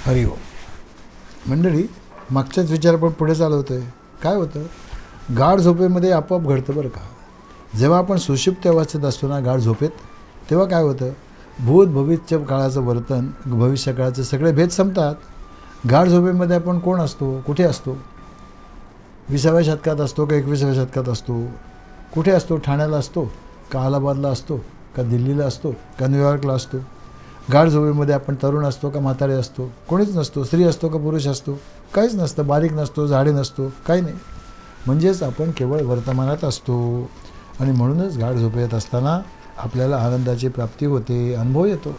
हरि ओम. मंडळी, मागच्याच विचार आपण पुढे चालवतो आहे. काय होतं, गाढ झोपेमध्ये आपोआप घडतं बरं का. जेव्हा आपण सुषुप्त अवस्थेत असतो ना गाढ झोपेत, तेव्हा काय होतं, भूत भविष्य काळाचं वर्तन, भविष्य काळाचे सगळे भेद संपतात. गाढ झोपेमध्ये आपण कोण असतो, कुठे असतो, 20व्या शतकात असतो का 21व्या शतकात असतो, कुठे असतो, ठाण्याला असतो का अलाहाबादला असतो का दिल्लीला असतो का न्यूयॉर्कला असतो. गाढ झोपेमध्ये आपण तरुण असतो का म्हातारे असतो, कोणीच नसतो. स्त्री असतो का पुरुष असतो, काहीच नसतं. बारीक नसतो, झाडे नसतो, काही नाही. म्हणजेच आपण केवळ वर्तमानात असतो. आणि म्हणूनच गाढ झोपेत असताना आपल्याला आनंदाची प्राप्ती होते, अनुभव येतो.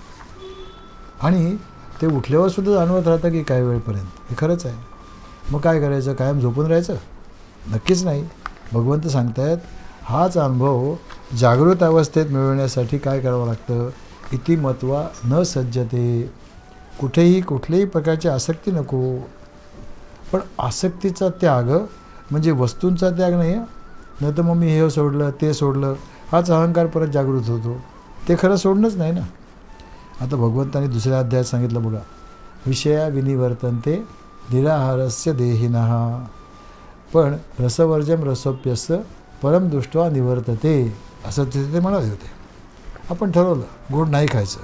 आणि ते उठल्यावर सुद्धा जाणवत राहतं की काही वेळपर्यंत. हे खरंच आहे. मग काय करायचं, कायम झोपून राहायचं? नक्कीच नाही. भगवंत सांगतायत, हाच अनुभव जागृत अवस्थेत मिळवण्यासाठी काय करावं लागतं, इति मत्वा न सज्जते. कुठेही कुठल्याही प्रकारची आसक्ती नको. पण आसक्तीचा त्याग म्हणजे वस्तूंचा त्याग नाही. नाही तर मग मी हे सोडलं ते सोडलं, हाच अहंकार परत जागृत होतो. ते खरं सोडणंच नाही ना. आता भगवंतांनी दुसऱ्या अध्यायात सांगितलं बघा, विषया विनिवर्तन्ते निराहारस्य देहिनः पण रसवर्जम रसोप्यस्य परम दृष्ट्वा निवर्तते, असं ते म्हणाले होते. आपण ठरवलं गोड नाही खायचं,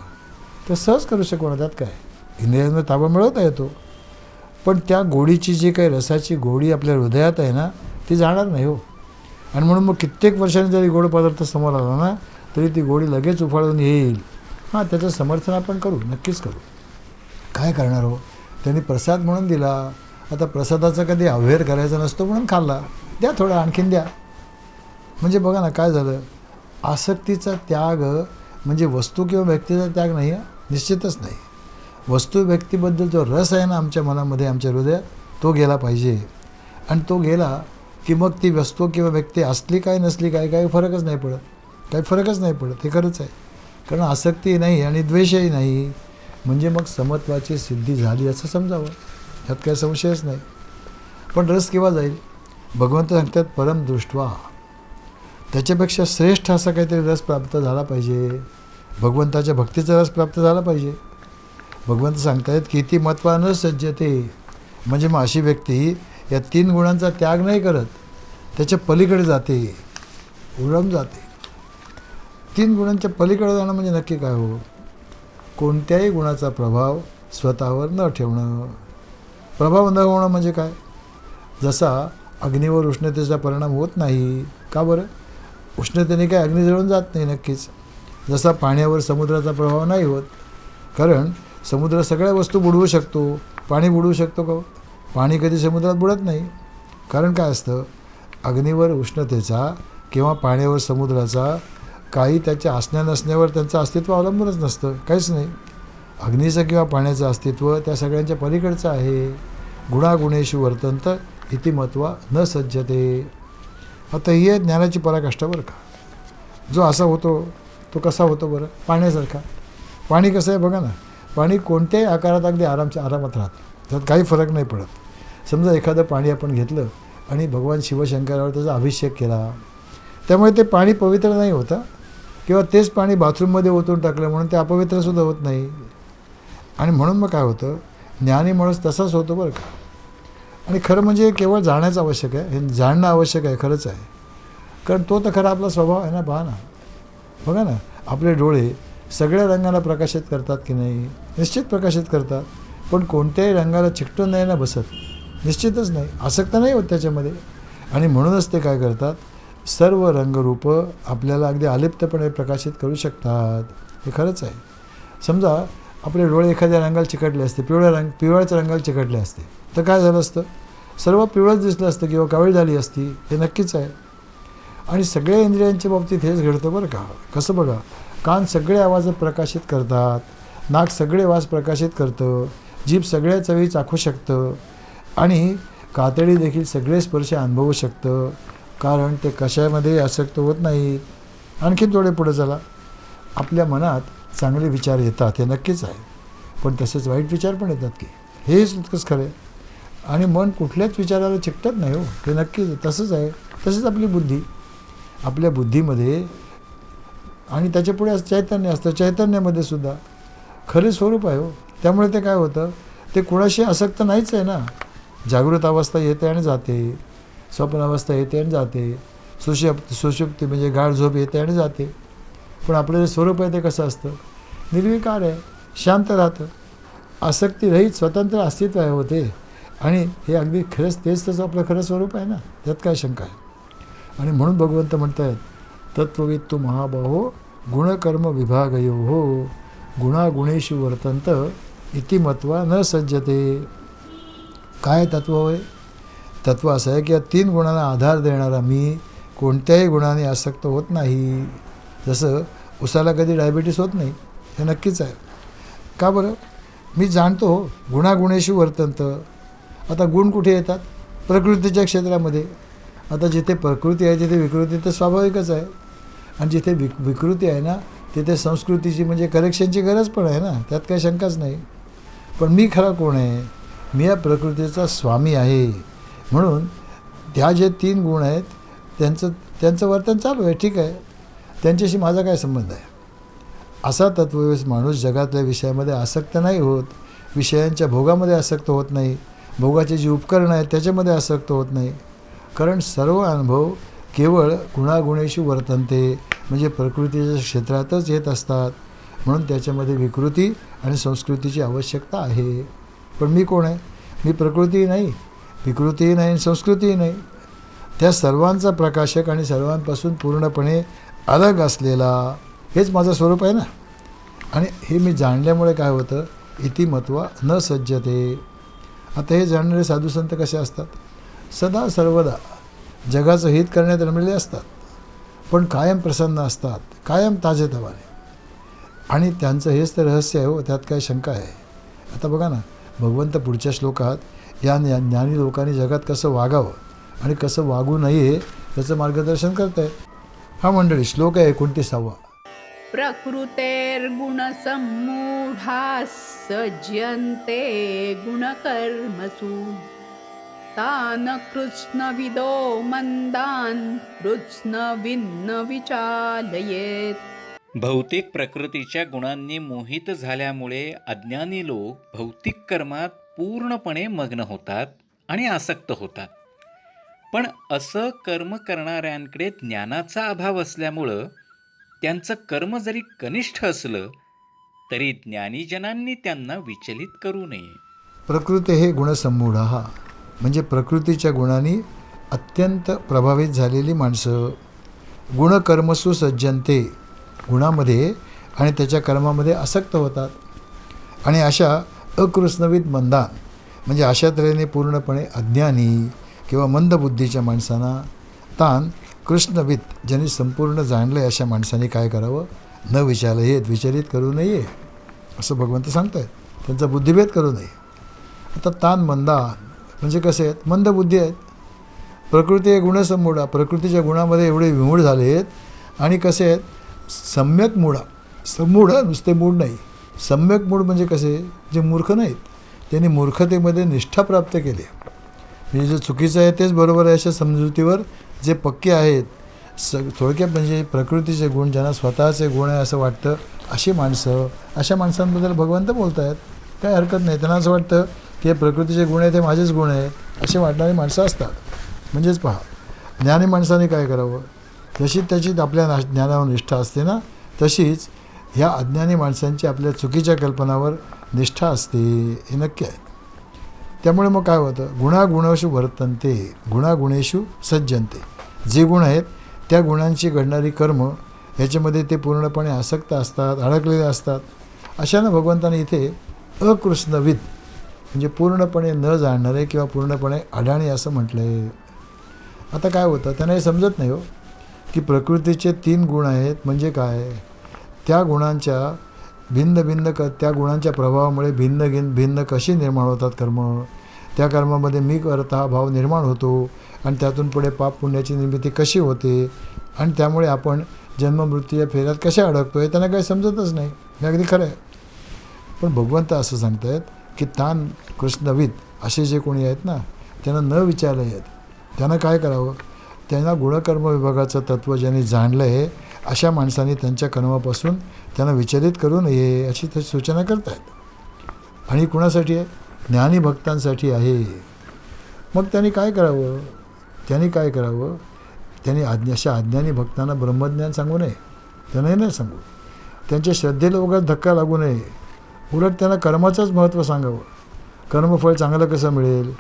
तर सहज करू शकू ना, त्यात काय, इंद्रियांवर ताबा मिळवता येतो. पण त्या गोडीची जी काही रसाची गोडी आपल्या हृदयात आहे ना, ती जाणार नाही हो. आणि म्हणून मग कित्येक वर्षांनी जरी गोड पदार्थ समोर आला ना, तरी ती गोडी लगेच उफाळून येईल. हां, त्याचं समर्थन आपण करू, नक्कीच करू. काय करणार हो, त्यांनी प्रसाद म्हणून दिला. आता प्रसादाचा कधी अव्हेर करायचा नसतो म्हणून खाल्ला, द्या थोडा, आणखीन द्या. म्हणजे बघा ना काय झालं. आसक्तीचा त्याग म्हणजे वस्तू किंवा व्यक्तीचा त्याग नाही, निश्चितच नाही. वस्तू व्यक्तीबद्दल जो रस आहे ना आमच्या मनामध्ये, आमच्या हृदयात, तो गेला पाहिजे. आणि तो गेला की मग ती वस्तू किंवा व्यक्ती असली काय नसली काय, काही फरकच नाही पडत. काही फरकच नाही पडत. हे खरंच आहे. कारण आसक्ती नाही आणि द्वेषही नाही, म्हणजे मग समत्वाची सिद्धी झाली असं समजावं. ह्यात काही संशयच नाही. पण रस केव्हा जाईल, भगवंत सांगतात परम दृष्ट्वा. त्याच्यापेक्षा श्रेष्ठ असा काहीतरी रस प्राप्त झाला पाहिजे. भगवंताच्या भक्तीचा रस प्राप्त झाला पाहिजे. भगवंत सांगतायत की ती मत्वा न सज्जते. म्हणजे मग अशी व्यक्ती या 3 गुणांचा त्याग नाही करत, त्याच्या पलीकडे जाते, उडम जाते. 3 गुणांच्या पलीकडे जाणं म्हणजे नक्की काय हो, कोणत्याही गुणाचा प्रभाव स्वतःवर न ठेवणं. प्रभाव न होणं म्हणजे काय, जसा अग्नीवर उष्णतेचा परिणाम होत नाही. का बरं, उष्णतेने काय अग्नी जळून जात नाही. नक्कीच. जसा पाण्यावर समुद्राचा प्रभाव नाही होत, कारण समुद्र सगळ्या वस्तू बुडवू शकतो. पाणी बुडवू शकतो का, पाणी कधी समुद्रात बुडत नाही. कारण काय असतं, अग्नीवर उष्णतेचा किंवा पाण्यावर समुद्राचा काही त्याच्या असण्या नसण्यावर त्यांचं अस्तित्व अवलंबूनच नसतं, काहीच नाही. अग्नीचं किंवा पाण्याचं अस्तित्व त्या सगळ्यांच्या पलीकडचं आहे. गुणागुणेषु वर्तन्त इति मत्वा न सज्जते. आता ही आहे ज्ञानाची पराकाष्ठा बरं का. जो असा होतो तो कसा होतो बरं, पाण्यासारखा. पाणी कसं आहे बघा ना, पाणी कोणत्याही आकारात अगदी आरामात राहतं, त्यात काही फरक नाही पडत. समजा एखादं पाणी आपण घेतलं आणि भगवान शिवशंकरावर त्याचा अभिषेक केला, त्यामुळे ते पाणी पवित्र नाही होतं. किंवा तेच पाणी बाथरूममध्ये ओतून टाकलं म्हणून ते अपवित्रसुद्धा होत नाही. आणि म्हणून मग काय होतं, ज्ञानी माणूस तसाच होतो बरं का. आणि खरं म्हणजे केवळ जाण्याचं आवश्यक आहे, हे जाणणं आवश्यक आहे, खरंच आहे. कारण तो तर खरा आपला स्वभाव आहे ना. पहा ना, बघा ना, आपले डोळे सगळ्या रंगाला प्रकाशित करतात की नाही, निश्चित प्रकाशित करतात. पण कोणत्याही रंगाला चिकटून नाही ना बसत, निश्चितच नाही, आसक्त नाही होत त्याच्यामध्ये. आणि म्हणूनच ते काय करतात, सर्व रंगरूप आपल्याला अगदी अलिप्तपणे प्रकाशित करू शकतात. हे खरंच आहे. समजा आपले डोळे एखाद्या रंगाला चिकटले असते, पिवळ्याच्या रंगाला चिकटले असते, तर काय झालं असतं, सर्व पिवळंच दिसलं असतं किंवा काळी झाली असती. हे नक्कीच आहे. आणि सगळ्या इंद्रियांच्या बाबतीत हेच घडतं बरं का. कसं बघा, कान सगळे आवाज प्रकाशित करतात, नाक सगळे वास प्रकाशित करतं, जीभ सगळ्या चवी चाखू शकतं, आणि कातडी देखील सगळे स्पर्श अनुभवू शकतं. कारण ते कशामध्ये आसक्त होत नाही. आणखीन थोडे पुढे चला, आपल्या मनात चांगले विचार येतात, हे नक्कीच आहे. पण तसेच वाईट विचार पण येतात की, हेच इतकंच खरं आहे. आणि मन कुठल्याच विचाराला चिकटत नाही हो, हे नक्कीच तसंच आहे. तसेच आपली बुद्धी, आपल्या बुद्धीमध्ये आणि त्याच्यापुढे चैतन्य असतं, चैतन्यामध्ये सुद्धा खरे स्वरूप आहे हो. त्यामुळे ते काय होतं, ते कुणाशी आसक्त नाहीच आहे ना. जागृत अवस्था येते आणि जाते, स्वप्न अवस्था येते आणि जाते, सुषुप्ती म्हणजे गाढ झोप येते आणि जाते. पण आपलं जे स्वरूप आहे ते कसं असतं? निर्विकार आहे, शांत राहतं, आसक्तीरहित स्वतंत्र अस्तित्व आहे होते. आणि हे अगदी खरंच तेच त्याचं आपलं खरं स्वरूप आहे ना, त्यात काय शंका आहे. आणि म्हणून भगवंत म्हणत आहेत, तत्त्ववित्तु महाबाहो गुणकर्म विभागयो हो गुणागुणेषु वर्तंत इति मत्वा न सज्जते. काय तत्व होय? तत्व असं आहे की या 3 गुणांना आधार देणारा मी कोणत्याही गुणाने आसक्त होत नाही. जसं उसाला कधी डायबिटीस होत नाही, हे नक्कीच आहे. का बरं? मी जाणतो गुणागुणेषु वर्तंत. आता गुण कुठे येतात? प्रकृतीच्या क्षेत्रामध्ये. आता जिथे प्रकृती आहे तिथे विकृती तर स्वाभाविकच आहे. आणि जिथे विकृती आहे ना तिथे संस्कृतीची म्हणजे करेक्शनची गरज पण आहे ना, त्यात काही शंकाच नाही. पण मी खरा कोण आहे? मी या प्रकृतीचा स्वामी आहे. म्हणून त्या जे 3 गुण आहेत त्यांचं वर्तन चालू आहे, ठीक आहे, त्यांच्याशी माझा काय संबंध आहे? असा तत्ववेस माणूस जगातल्या विषयामध्ये आसक्त नाही होत, विषयांच्या भोगामध्ये आसक्त होत नाही, भोगाचे जी उपकरणं आहेत त्याच्यामध्ये आसक्त होत नाही. कारण सर्व अनुभव केवळ गुणागुणेषु वर्तन्ते म्हणजे प्रकृतीच्या क्षेत्रातच येत असतात. म्हणून त्याच्यामध्ये विकृती आणि संस्कृतीची आवश्यकता आहे. पण मी कोण आहे? मी प्रकृतीही नाही, विकृतीही नाही आणि संस्कृतीही नाही. त्या सर्वांचा प्रकाशक आणि सर्वांपासून पूर्णपणे अलग असलेला हेच माझं स्वरूप आहे ना. आणि हे मी जाणल्यामुळे काय होतं? इति मत्वा न सज्जते. आता हे जाणणारे साधुसंत कसे असतात? सदा सर्वदा जगाचं हित करण्यात रमलेले असतात, पण कायम प्रसन्न असतात, कायम ताजेतवाने. आणि त्यांचं हेच तर रहस्य आहे हो, त्यात काय शंका आहे? आता बघा ना, भगवंत पुढच्या श्लोकात या ज्ञानी लोकांनी जगात कसं वागावं आणि कसं वागू नये त्याचं मार्गदर्शन करत आहेत. हा मंडळी श्लोक आहे 29वा. प्रकृतेर्गुणसम्मूढाः सज्जन्ते गुणकर्मसु तान् कृत्स्नविदो मंदान् कृत्स्नविन्न विचालयेत्. भौतिक प्रकृतीच्या गुणांनी मोहित झाल्यामुळे अज्ञानी लोक भौतिक कर्मात पूर्णपणे मग्न होतात आणि आसक्त होतात. पण असं कर्म करणाऱ्यांकडे ज्ञानाचा अभाव असल्यामुळं त्यांचं कर्म जरी कनिष्ठ असलं तरी ज्ञानीजनांनी त्यांना विचलित करू नये. प्रकृती हे गुणसम्मूढ म्हणजे प्रकृतीच्या गुणांनी अत्यंत प्रभावित झालेली माणसं. गुणकर्मसु सज्जनते गुणामध्ये आणि त्याच्या कर्मामध्ये आसक्त होतात. आणि अशा अकृष्णविद मंदान म्हणजे अशा तऱ्हेने पूर्णपणे अज्ञानी किंवा मंदबुद्धीच्या माणसांना तान कृष्णविद ज्यांनी संपूर्ण जाणलं आहे अशा माणसांनी काय करावं? न विचारलेत विचलित करू नये असं भगवंत सांगत आहेत. त्यांचा बुद्धिभेद करू नये. आता तान मंदान म्हणजे कसे आहेत? मंदबुद्धी आहेत. प्रकृती हे गुणसम्मूढा प्रकृतीच्या गुणामध्ये एवढे विमूढ झाले आहेत. आणि कसे आहेत? सम्यक मूढा. सम्मूढ नुसते मूढ नाही, सम्यक मूढ म्हणजे कसे? जे मूर्ख नाहीत, त्यांनी मूर्खतेमध्ये निष्ठा प्राप्त केली. म्हणजे जे चुकीचं आहे तेच बरोबर आहे अशा समजुतीवर जे पक्के आहेत. थोडक्यात म्हणजे प्रकृतीचे गुण ज्यांना स्वतःचे गुण आहे असं वाटतं अशी माणसं, अशा माणसांबद्दल भगवंत बोलत आहेत. काय हरकत नाही. त्यांना असं वाटतं की हे प्रकृतीचे गुण आहेत ते माझेच गुण आहेत असे वाटणारी माणसं असतात. म्हणजेच पहा, ज्ञानी माणसाने काय करावं? जशी त्याची आपल्या ज्ञानावर निष्ठा असते ना, तशीच ह्या अज्ञानी माणसांची आपल्या चुकीच्या कल्पनावर निष्ठा असते, हे नक्की आहे. त्यामुळे मग काय होतं? गुणागुणेषु वर्तन्ते गुणागुणेषु सज्जन्ते. जे गुण आहेत त्या गुणांची घडणारी कर्म ह्याच्यामध्ये ते पूर्णपणे आसक्त असतात, अडकलेले असतात. अशानं भगवंताने इथे अकृष्णविद म्हणजे पूर्णपणे न जाणणारे किंवा पूर्णपणे अडाणी असं म्हटलं आहे. आता काय होतं? त्यांना हे समजत नाही हो की प्रकृतीचे 3 गुण आहेत म्हणजे काय? त्या गुणांच्या त्या गुणांच्या प्रभावामुळे भिन्न कशी निर्माण होतात कर्म. त्या कर्मामध्ये मी करता हा भाव निर्माण होतो आणि त्यातून पुढे पाप पुण्याची निर्मिती कशी होते आणि त्यामुळे आपण जन्ममृत्यूच्या फेऱ्यात कशा अडकतो आहे त्यांना काही समजतच नाही. हे अगदी खरं आहे. पण भगवंत असं सांगत आहेत की तान कृष्णविद असे जे कोणी आहेत ना त्यांना न विचारले आहेत. त्यांना काय करावं? त्यांना गुणकर्म विभागाचं तत्त्व ज्यांनी जाणलं आहे अशा माणसांनी त्यांच्या कर्मापासून त्यांना विचलित करू नये अशी सूचना करत आहेत. आणि कुणासाठी आहे? ज्ञानी भक्तांसाठी आहे. मग त्यांनी काय करावं? त्यांनी अशा अज्ञानी भक्तांना ब्रह्मज्ञान सांगू नये, त्यांनाही नाही सांगू. त्यांच्या श्रद्धेला उगाच धक्का लागू नये. उलट त्यांना कर्माचंच महत्त्व सांगावं. कर्मफळ चांगलं कसं मिळेल,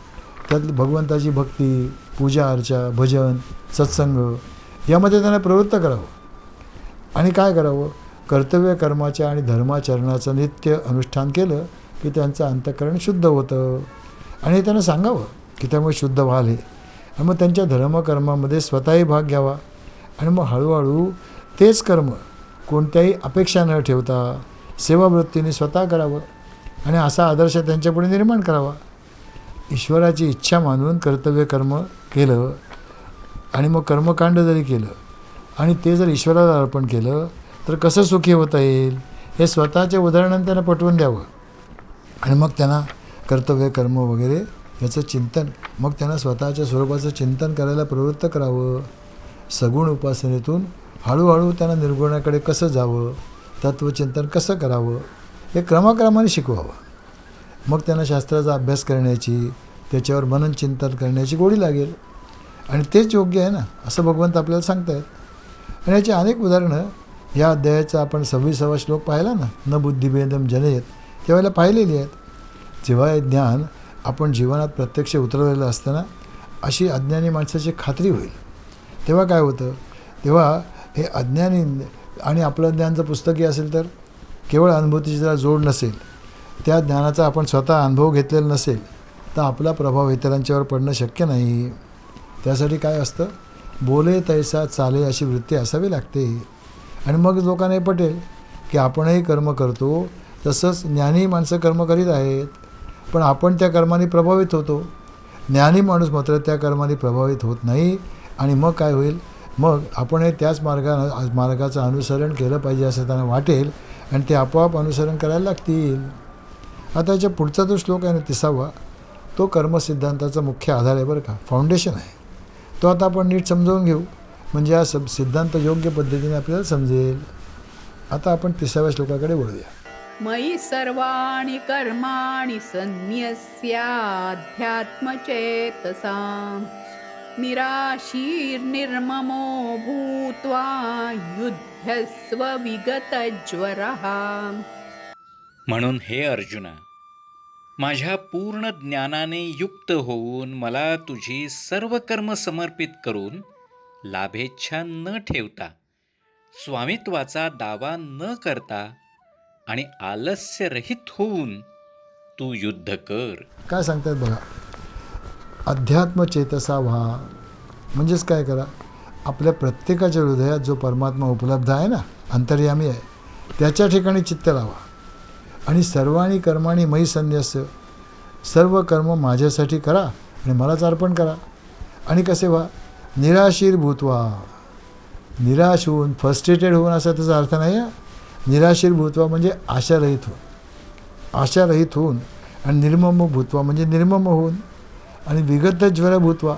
त्यात भगवंताची भक्ती, पूजा अर्चा, भजन, सत्संग यामध्ये त्यांना प्रवृत्त करावं. आणि काय करावं? कर्तव्य कर्माच्या आणि धर्माचरणाचं नित्य अनुष्ठान केलं की त्यांचं अंतःकरण शुद्ध होतं. आणि त्यांना सांगावं की त्यामुळे शुद्ध व्हाल हे. आणि मग त्यांच्या धर्मकर्मामध्ये स्वतःही भाग घ्यावा. आणि मग हळूहळू तेच कर्म कोणत्याही अपेक्षा न ठेवता सेवावृत्तीने स्वतः करावं. आणि असा आदर्श त्यांच्यापुढे निर्माण करावा. ईश्वराची इच्छा मानून कर्तव्य कर्म केलं आणि मग कर्मकांड जरी केलं आणि ते जर ईश्वराला अर्पण केलं तर कसं सुखी होता येईल हे स्वतःच्या उदाहरणाने त्यांना पटवून द्यावं. आणि मग त्यांना कर्तव्य कर्म वगैरे याचं चिंतन, मग त्यांना स्वतःच्या स्वरूपाचं चिंतन करायला प्रवृत्त करावं. सगुण उपासनेतून हळूहळू त्यांना निर्गुणाकडे कसं जावं, तत्त्वचिंतन कसं करावं हे क्रमाक्रमाने शिकवावं. मग त्यांना शास्त्राचा अभ्यास करण्याची, त्याच्यावर मनन चिंतन करण्याची गोडी लागेल. आणि तेच योग्य आहे ना, असं भगवंत आपल्याला सांगतायत. आणि याची अनेक उदाहरणं या अध्यायाचा आपण 26वा श्लोक पाहिला ना, न बुद्धिभेदम जनयेत, त्यावेळेला पाहिलेली आहेत. जेव्हा हे ज्ञान आपण जीवनात प्रत्यक्ष उतरवलेलं असताना अशी अज्ञानी माणसाची खात्री होईल. तेव्हा काय होतं? तेव्हा हे अज्ञानी आणि आपलं ज्ञान जर पुस्तकी असेल तर केवळ अनुभूतीची जर जोड नसेल, त्या ज्ञानाचा आपण स्वतः अनुभव घेतलेला नसेल तर आपला प्रभाव इतरांच्यावर पडणं शक्य नाही. त्यासाठी काय असतं? बोले तैसा चाले अशी वृत्ती असावी लागते. आणि मग लोकांना हे पटेल की आपणही कर्म करतो, तसंच ज्ञानी माणसं कर्म करीत आहेत, पण आपण त्या कर्माने प्रभावित होतो. ज्ञानी माणूस मात्र त्या कर्माने प्रभावित होत नाही. आणि मग काय होईल? मग आपणही त्याच मार्गाचं अनुसरण केलं पाहिजे असं त्यांना वाटेल आणि ते आपोआप अनुसरण करायला लागतील. आता याच्या पुढचा जो श्लोक आहे ना 30वा, तो कर्मसिद्धांताचा मुख्य आधार आहे बरं का, फाउंडेशन आहे. तो आता आपण नीट समजावून घेऊ म्हणजे हा सिद्धांत योग्य पद्धतीने आपल्याला समजेल. आता आपण 30व्या श्लोकाकडे वळूया. मयि सर्वाणि कर्माणि सन्न्यस्याध्यात्मचेतसा निराशीर्निर्ममो भूत्वा युध्यस्व विगतज्वरः. म्हणून हे अर्जुना, माझ्या पूर्ण ज्ञानाने युक्त होऊन मला तुझी सर्व कर्म समर्पित करून लाभेच्छा न ठेवता, स्वामित्वाचा दावा न करता आणि आलस्यरहित होऊन तू युद्ध कर. काय सांगतात बघा, अध्यात्मचेतसा व्हा. म्हणजेच काय करा? आपल्या प्रत्येकाच्या हृदयात जो परमात्मा उपलब्ध आहे ना, अंतर्यामी आहे, त्याच्या ठिकाणी चित्त लावा. आणि सर्वाणी कर्माणी मयि संन्यस्य, सर्व कर्म माझ्यासाठी करा आणि मलाच अर्पण करा. आणि कसे व्हा? निराशीर भूत्वा, निराश होऊन, फ्रस्ट्रेटेड होऊन असा त्याचा अर्थ नाही आहे. निराशीर भूत्वा म्हणजे आशारहित होऊन, आशारहित होऊन. आणि निर्मम भूत्वा म्हणजे निर्मम होऊन. आणि विगत ज्वर भूत्वा,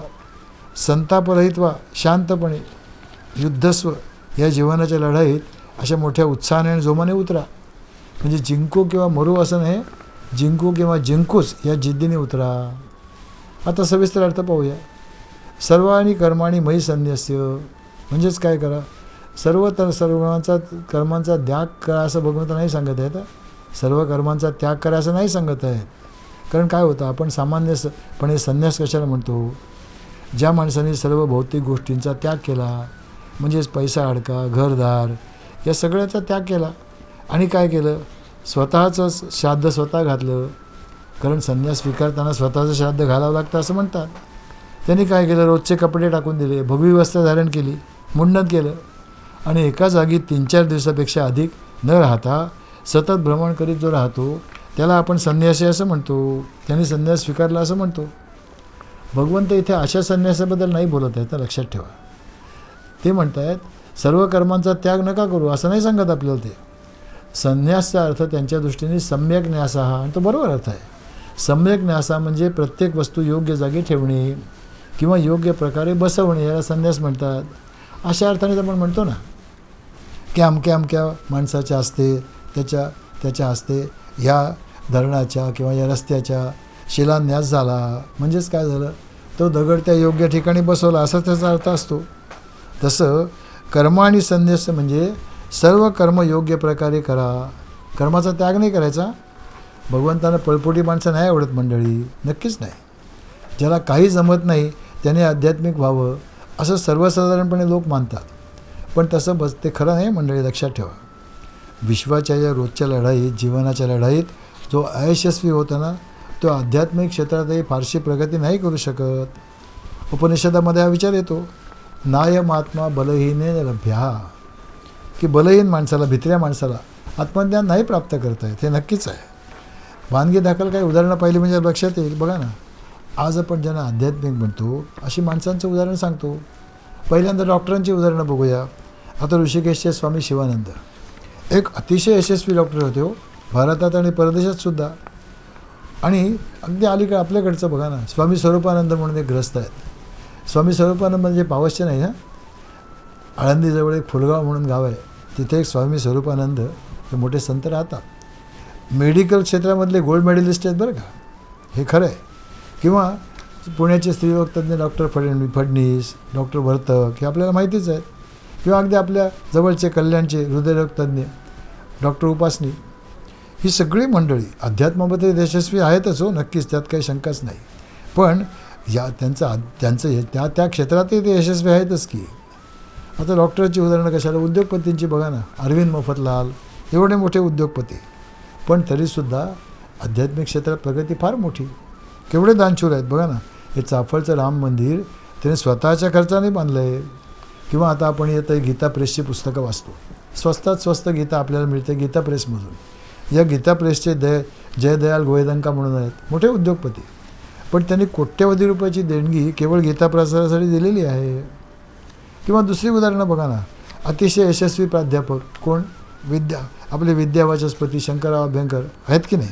संतापरहित व्हा, शांतपणे. युद्धस्व, या जीवनाच्या लढाईत अशा मोठ्या उत्साहाने आणि जोमाने उतरा. म्हणजे जिंकू किंवा मरू असं नाही, जिंकू किंवा जिंकूच या जिद्दीने उतरा. आता सविस्तर अर्थ पाहूया. सर्वाणी कर्माणी मयि संन्यस्य म्हणजेच काय करा? सर्वांचा कर्मांचा त्याग करा असं भगवंत नाही सांगत आहेत. सर्व कर्मांचा त्याग करा असं नाही सांगत आहेत. कारण काय होतं, आपण सामान्यपणे संन्यास कशाला म्हणतो? ज्या माणसाने सर्व भौतिक गोष्टींचा त्याग केला, म्हणजेच पैसा अडका, घरदार या सगळ्याचा त्याग केला आणि काय केलं? स्वतःचं श्राद्ध स्वतः घातलं. कारण संन्यास स्वीकारताना स्वतःचं श्राद्ध घालावं लागतं असं म्हणतात. त्यांनी काय केलं? रोजचे कपडे टाकून दिले, भगवी वस्त्र धारण केली, मुंडन केलं आणि एका जागी 3-4 दिवसापेक्षा अधिक न राहता सतत भ्रमण करीत जो राहतो त्याला आपण संन्यासी असं म्हणतो. त्यांनी संन्यास स्वीकारला असं म्हणतो. भगवंत इथे अशा संन्यासाबद्दल नाही बोलत आहेत, लक्षात ठेवा. ते म्हणत आहेत सर्व कर्मांचा त्याग नका करू असं नाही सांगत आपल्याला. ते संन्यासचा अर्थ त्यांच्या दृष्टीने सम्यक न्यासा हा, आणि तो बरोबर अर्थ आहे. सम्यक न्यासा म्हणजे प्रत्येक वस्तू योग्य जागी ठेवणे किंवा योग्य प्रकारे बसवणे, याला संन्यास म्हणतात. अशा अर्थाने आपण म्हणतो ना की अमक्या माणसाच्या हस्ते त्याच्या हस्ते ह्या धरणाच्या किंवा या रस्त्याच्या शिलान्यास झाला, म्हणजेच काय झालं, तो दगड त्या योग्य ठिकाणी बसवला असा त्याचा अर्थ असतो. तसं कर्म आणि संन्यास म्हणजे सर्व कर्म योग्य प्रकारे करा. कर्माचा त्याग नाही करायचा. भगवंताला पळपोटी माणसं नाही आवडत मंडळी, नक्कीच नाही. ज्याला काही जमत नाही त्याने आध्यात्मिक व्हावं असं सर्वसाधारणपणे लोक मानतात. पण तसं ते खरं नाही मंडळी, लक्षात ठेवा. विश्वाच्या या रोजच्या लढाईत, जीवनाच्या लढाईत जो अयशस्वी होता ना, तो आध्यात्मिक क्षेत्रातही फारशी प्रगती नाही करू शकत. उपनिषदामध्ये हा विचार येतो, नायम आत्मा बलहीने लभ्या, की बलहीन माणसाला, भित्र्या माणसाला आत्मज्ञान नाही प्राप्त करता येत. हे नक्कीच आहे. वानगी दाखल काही उदाहरणं पाहिली म्हणजे लक्षात येईल. बघा ना, आज आपण ज्यांना आध्यात्मिक म्हणतो अशी माणसांचं उदाहरण सांगतो. पहिल्यांदा डॉक्टरांची उदाहरणं बघूया. आता ऋषिकेशचे स्वामी शिवानंद एक अतिशय यशस्वी डॉक्टर होते हो, भारतात आणि परदेशात सुद्धा. आणि अगदी अलीकडे आपल्याकडचं बघा ना, स्वामी स्वरूपानंद म्हणून एक ग्रस्त आहेत. स्वामी स्वरूपानंद म्हणजे पावसचे नाही ना, आळंदीजवळ एक फुलगाव म्हणून गाव आहे, तिथे एक स्वामी स्वरूपानंद हे मोठे संत राहतात. मेडिकल क्षेत्रामधले गोल्ड मेडलिस्ट आहेत बरं का, हे खरं आहे. किंवा पुण्याचे स्त्रीरोग तज्ज्ञ डॉक्टर फडणीस, डॉक्टर वर्तक हे आपल्याला माहितीच आहेत. किंवा अगदी आपल्या जवळचे कल्याणचे हृदयरोग तज्ज्ञ डॉक्टर उपासनी, ही सगळी मंडळी अध्यात्मामध्ये यशस्वी आहेतच हो, नक्कीच, त्यात काही शंकाच नाही. पण त्यांचं त्या क्षेत्रातही ते यशस्वी आहेतच की. आता डॉक्टरची उदाहरणं कशाला, उद्योगपतींची बघा ना, अरविंद मोफतलाल एवढे मोठे उद्योगपती, पण तरीसुद्धा आध्यात्मिक क्षेत्रात प्रगती फार मोठी. केवढे दानशूर आहेत बघा ना. हे चाफळचं राम मंदिर त्याने स्वतःच्या खर्चाने बांधलं आहे. किंवा आता आपण येतं गीता प्रेसची पुस्तकं वाचतो, स्वस्तात स्वस्त गीता आपल्याला मिळते गीता प्रेसमधून. या गीता प्रेसचे जयदयाल गोवेदंका म्हणून आहेत, मोठे उद्योगपती, पण त्यांनी कोट्यवधी रुपयाची देणगी केवळ गीता प्रसारासाठी दिलेली आहे. किंवा दुसरी उदाहरणं बघा ना, अतिशय यशस्वी प्राध्यापक कोण, आपले विद्यावाचस्पती शंकरराव अभ्यंकर आहेत की नाही.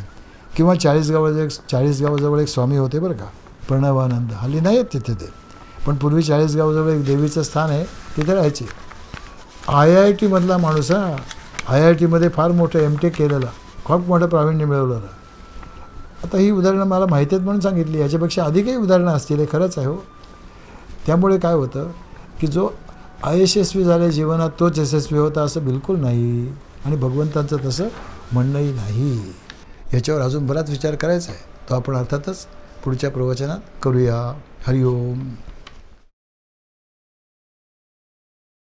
किंवा चाळीसगावाजवळ एक स्वामी होते बरं का, प्रणवानंद, हल्ली नाही आहेत तिथे ते, पण पूर्वी चाळीसगावाजवळ एक देवीचं स्थान आहे, तिथे राहायचे. IIT मधला माणूस हा, IIT फार मोठं MTech केलेला, खूप मोठं प्रावीण्य मिळवलेलं. आता ही उदाहरणं मला माहिती आहेत म्हणून सांगितली, याच्यापेक्षा अधिकही उदाहरणं असतील, हे खरंच आहे हो. त्यामुळे काय होतं की जो अयशस्वी झाले जीवनात तोच यशस्वी होता असं बिलकुल नाही. आणि भगवंतांचं तसं म्हणणंही नाही. याच्यावर अजून बराच विचार करायचा आहे, तो आपण अर्थातच पुढच्या प्रवचनात करूया. हरिओम.